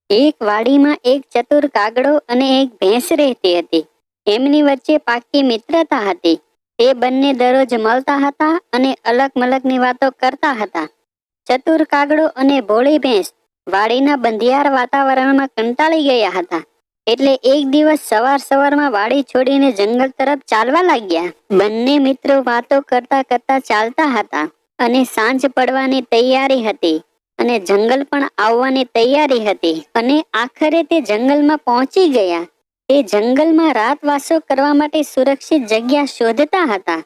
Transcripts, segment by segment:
એક વાડીમાં એક ચતુર કાગડો અને એક ભેંસ રહેતી હતી. એમની વચ્ચે પાક્કી મિત્રતા હતી. તે બંને દરરોજ મળતા હતા અને અલગ મલગની વાતો કરતા હતા. ચતુર કાગડો અને ભોળી ભેંસ વાડીના બંધિયાર વાતાવરણમાં કંટાળી ગયા હતા. એટલે એક દિવસ સવારમાં વાડી છોડીને જંગલ તરફ ચાલવા લાગ્યા. બંને મિત્રો વાતો કરતા કરતા ચાલતા હતા અને સાંજ પડવાની તૈયારી હતી અને જંગલ પણ આવવાની તૈયારી હતી. અને આખરે તે જંગલમાં પહોંચી ગયા. તે જંગલમાં રાતવાસો કરવા માટે સુરક્ષિત જગ્યા શોધતા હતા.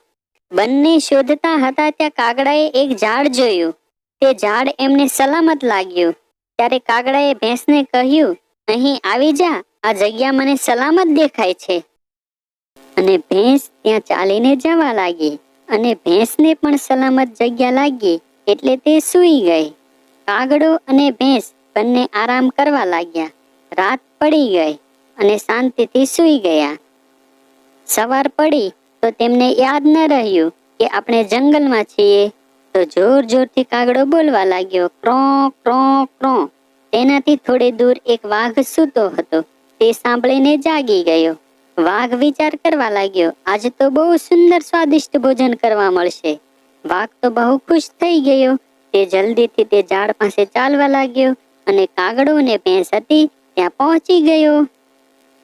બંને શોધતા હતા ત્યાં કાગડાએ એક ઝાડ જોયું. તે ઝાડ એમને સલામત લાગ્યું. ત્યારે કાગડાએ ભેંસને કહ્યું, અહીં આવી જા, આ જગ્યા મને સલામત દેખાય છે. અને ભેંસ ત્યાં ચાલીને જવા લાગી અને ભેંસને પણ સલામત જગ્યા લાગી એટલે તે સૂઈ ગઈ. કાગડો અને ભેંસ બંને આરામ કરવા લાગ્યા. રાત પડી ગઈ અને શાંતિથી સૂઈ ગયા. સવાર પડી તો તેમને યાદ ન રહ્યું કે આપણે જંગલમાં છીએ. તો જોરથી કાગડો બોલવા લાગ્યો, ક્રો ક્રો ક્રો. તેનાથી થોડે દૂર એક વાઘ સૂતો હતો. તે સાંભળીને જાગી ગયો. વાઘ વિચાર કરવા લાગ્યો, આજે તો બહુ સુંદર સ્વાદિષ્ટ ભોજન કરવા મળશે. વાઘ તો બહુ ખુશ થઈ ગયો. તે જલ્દીથી તે ઝાડ પાસે ચાલવા લાગ્યો અને કાગડો અને ભેંસ હતી ત્યાં પહોંચી ગયો.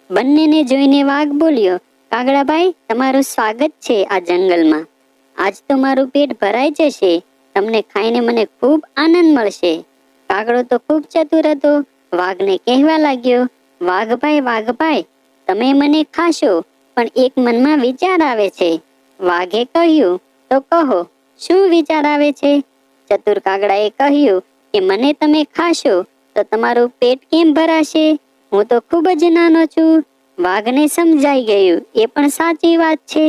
બંનેને જોઈને વાઘ બોલ્યો, કાગડાભાઈ, તમારું સ્વાગત છે આ જંગલમાં. આજ તો મારું પેટ ભરાઈ જશે. તમને ખાઈને મને ખૂબ આનંદ મળશે. કાગડો તો ખૂબ ચતુર હતો. વાઘને કહેવા લાગ્યો, વાઘભાઈ, તમે મને ખાશો, પણ એક મનમાં વિચાર આવે છે. વાઘે કહ્યું, તો કહો, શું વિચાર આવે છે? ચતુર કાગડાએ કહ્યું કે મને તમે ખાશો તો તમારું પેટ કેમ ભરાશે? હું તો ખૂબ જ નાનો છું. વાઘને સમજાઈ ગયું, એ પણ સાચી વાત છે.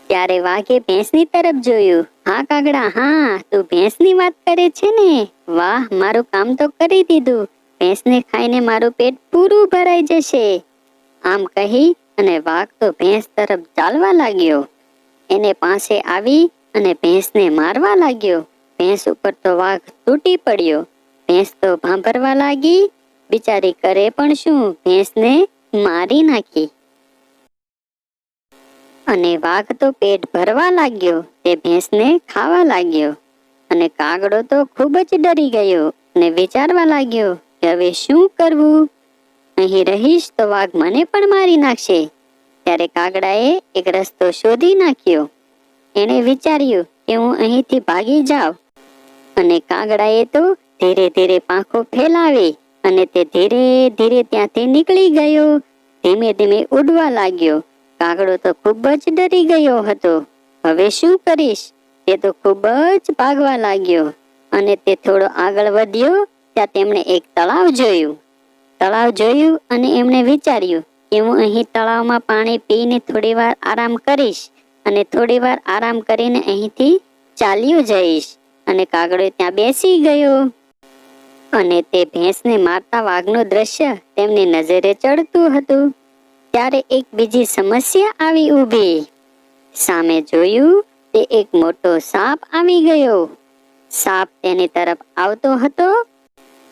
ત્યારે વાઘે ભેંસની તરફ જોયું. હા કાગડા, હા, તું ભેંસની વાત કરે છે ને? વાહ, મારું કામ તો કરી દીધું. ભેંસને ખાઈને મારું પેટ પૂરું ભરાઈ જશે. આમ કહી અને વાઘ તો ભેંસ તરફ ચાલવા લાગ્યો. એને પાસે આવી અને ભેંસને મારવા લાગ્યો. ભેંસ ઉપર તો વાઘ તૂટી પડ્યો. ભેંસ તો ભાંભરવા લાગી. બિચારી કરે પણ શું, ભેંસને મારી નાખી. અને વાઘ તો પેટ ભરવા લાગ્યો. તે ભેંસને ખાવા લાગ્યો. અને કાગડો તો ખૂબ જ ડરી ગયો અને વિચારવા લાગ્યો કે હવે શું કરવું? અહીં રહીશ તો વાઘ મને પણ મારી નાખશે. ત્યારે કાગડાએ એક રસ્તો શોધી નાખ્યો. એણે વિચાર્યું કે હું અહીંથી ભાગી જાઉં. અને કાગડાએ તો ધીરે ધીરે પાંખો ફેલાવી અને તે ધીરે ધીરે ત્યાંથી નીકળી ગયો. ધીમે ધીમે ઉડવા લાગ્યો. કાગડો તો ખૂબ જ ડરી ગયો હતો. હવે શું કરીશ? તે તો ખૂબ જ ભાગવા લાગ્યો. અને તે થોડો આગળ વધ્યો ત્યાં તેમણે એક તળાવ જોયું અને એમણે વિચાર્યું કે હું અહીં તળાવમાં પાણી પીને થોડી વાર આરામ કરીશ અને થોડી વાર આરામ કરીને અહીંથી ચાલ્યો જઈશ. અને કાગડો ત્યાં બેસી ગયો. અને તે ભેંસને મારતા વાઘનું દ્રશ્ય તેમની નજરે ચડતું હતું. ત્યારે એક બીજી સમસ્યા આવી ઊભી. સામે જોયું તે એક મોટો સાપ આવી ગયો. સાપ તેની તરફ આવતો હતો.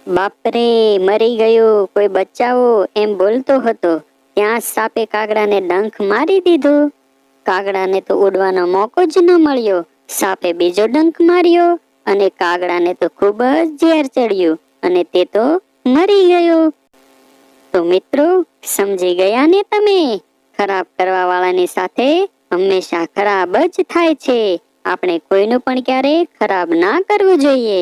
બાપરે, મરી ગયો, કોઈ બચાવો, એમ બોલતો હતો. ત્યાં સાપે કાગડાને ડંખ મારી દીધો. કાગડાને તો ઉડવાનો મોકો જ ન મળ્યો. સાપે બીજો ડંખ માર્યો અને કાગડાને તો ખૂબ જ ઝેર ચડ્યું અને તે તો મરી ગયો. તો મિત્રો, સમજી ગયા ને તમે? ખરાબ કરવા વાળાની સાથે હંમેશા ખરાબ જ થાય છે. આપણે કોઈનું પણ ક્યારે ખરાબ ના કરવું જોઈએ.